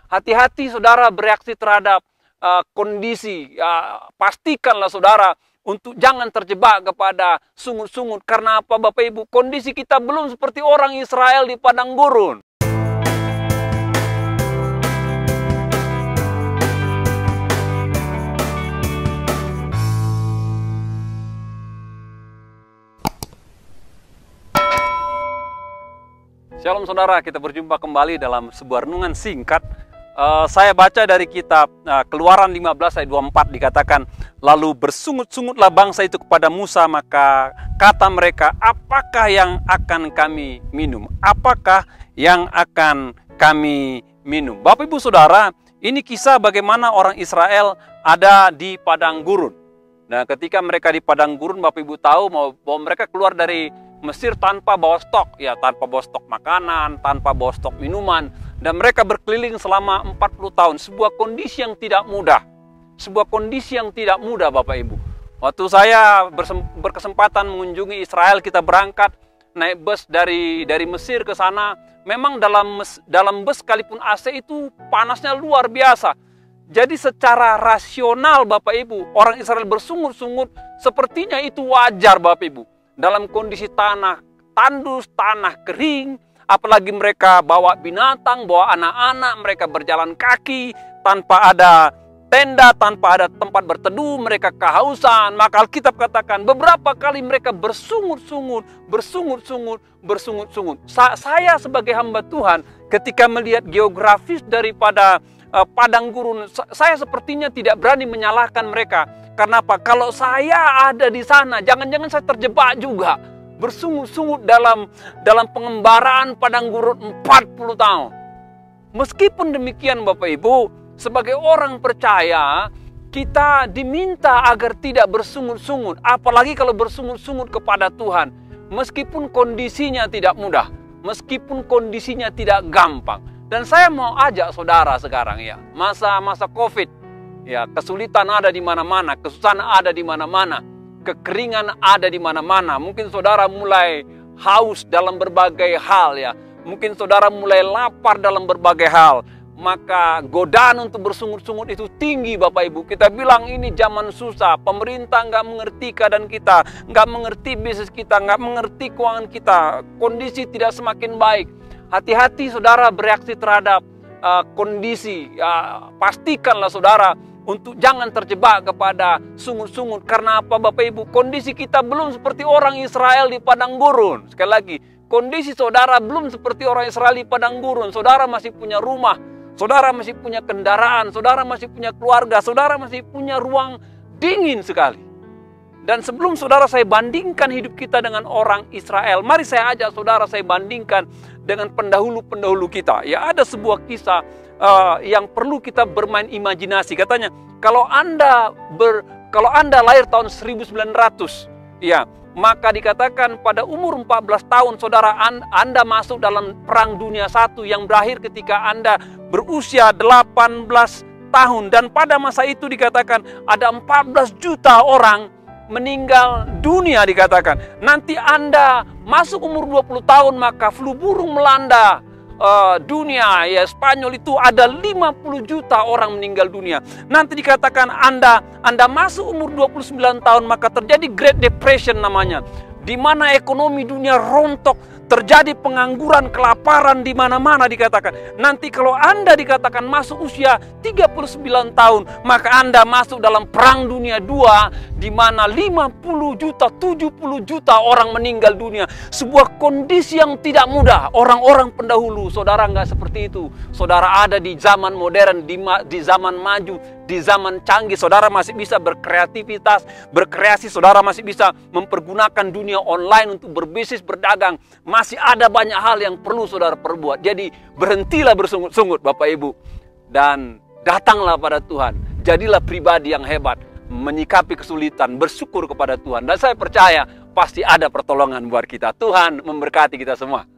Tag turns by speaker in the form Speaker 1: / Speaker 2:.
Speaker 1: Hati-hati saudara bereaksi terhadap kondisi. Pastikanlah saudara untuk jangan terjebak kepada sungut-sungut. Karena apa Bapak Ibu? Kondisi kita belum seperti orang Israel di padang gurun. Shalom saudara, kita berjumpa kembali dalam sebuah renungan singkat. Saya baca dari kitab Keluaran 15 ayat 24 dikatakan, lalu bersungut-sungutlah bangsa itu kepada Musa, maka kata mereka, apakah yang akan kami minum? Apakah yang akan kami minum? Bapak Ibu Saudara, ini kisah bagaimana orang Israel ada di padang gurun. Nah, ketika mereka di padang gurun, Bapak Ibu tahu bahwa mereka keluar dari Mesir tanpa bawa stok, ya tanpa bawa stok makanan, tanpa bawa stok minuman, dan mereka berkeliling selama 40 tahun. Sebuah kondisi yang tidak mudah, sebuah kondisi yang tidak mudah Bapak Ibu. Waktu saya berkesempatan mengunjungi Israel, kita berangkat naik bus dari Mesir ke sana. Memang dalam bus sekalipun AC itu panasnya luar biasa. Jadi secara rasional Bapak Ibu, orang Israel bersungut-sungut sepertinya itu wajar Bapak Ibu. Dalam kondisi tanah tandus, tanah kering, apalagi mereka bawa binatang, bawa anak-anak, mereka berjalan kaki, tanpa ada tenda, tanpa ada tempat berteduh, mereka kehausan. Maka Alkitab katakan beberapa kali mereka bersungut-sungut. Saya sebagai hamba Tuhan, ketika melihat geografis daripada padang gurun, saya sepertinya tidak berani menyalahkan mereka. Karena apa? Kalau saya ada di sana, jangan-jangan saya terjebak juga. Bersungut-sungut dalam pengembaraan padang gurun 40 tahun. Meskipun demikian Bapak Ibu, sebagai orang percaya, kita diminta agar tidak bersungut-sungut. Apalagi kalau bersungut-sungut kepada Tuhan. Meskipun kondisinya tidak mudah, meskipun kondisinya tidak gampang. Dan saya mau ajak saudara sekarang ya, masa COVID. Ya, kesulitan ada di mana-mana, kesusahan ada di mana-mana, kekeringan ada di mana-mana. Mungkin saudara mulai haus dalam berbagai hal ya. Mungkin saudara mulai lapar dalam berbagai hal. Maka godaan untuk bersungut-sungut itu tinggi Bapak Ibu. Kita bilang ini zaman susah, pemerintah nggak mengerti keadaan kita, nggak mengerti bisnis kita, nggak mengerti keuangan kita, kondisi tidak semakin baik. Hati-hati saudara bereaksi terhadap kondisi. Pastikanlah saudara untuk jangan terjebak kepada sungut-sungut. Karena apa Bapak Ibu? Kondisi kita belum seperti orang Israel di padang gurun. Sekali lagi, kondisi saudara belum seperti orang Israel di padang gurun. Saudara masih punya rumah, saudara masih punya kendaraan, saudara masih punya keluarga, saudara masih punya ruang dingin sekali. Dan sebelum saudara saya bandingkan hidup kita dengan orang Israel, mari saya ajak saudara saya bandingkan dengan pendahulu-pendahulu kita. Ya, ada sebuah kisah yang perlu kita bermain imajinasi. Katanya, kalau Anda lahir tahun 1900, ya, maka dikatakan pada umur 14 tahun saudara Anda masuk dalam Perang Dunia I yang berakhir ketika Anda berusia 18 tahun. Dan pada masa itu dikatakan ada 14 juta orang meninggal dunia dikatakan. Nanti Anda masuk umur 20 tahun maka flu burung melanda dunia, ya Spanyol itu ada 50 juta orang meninggal dunia. Nanti dikatakan Anda masuk umur 29 tahun maka terjadi Great Depression namanya, di mana ekonomi dunia rontok, terjadi pengangguran, kelaparan di mana-mana dikatakan. Nanti kalau Anda dikatakan masuk usia 39 tahun, maka Anda masuk dalam Perang Dunia II, di mana 50 juta, 70 juta orang meninggal dunia. Sebuah kondisi yang tidak mudah. Orang-orang pendahulu, saudara nggak seperti itu. Saudara ada di zaman modern, di zaman maju, di zaman canggih. Saudara masih bisa berkreativitas, berkreasi. Saudara masih bisa mempergunakan dunia online untuk berbisnis, berdagang. Masih ada banyak hal yang perlu saudara perbuat. Jadi berhentilah bersungut-sungut Bapak Ibu. Dan datanglah pada Tuhan. Jadilah pribadi yang hebat. Menyikapi kesulitan, bersyukur kepada Tuhan. Dan saya percaya pasti ada pertolongan buat kita. Tuhan memberkati kita semua.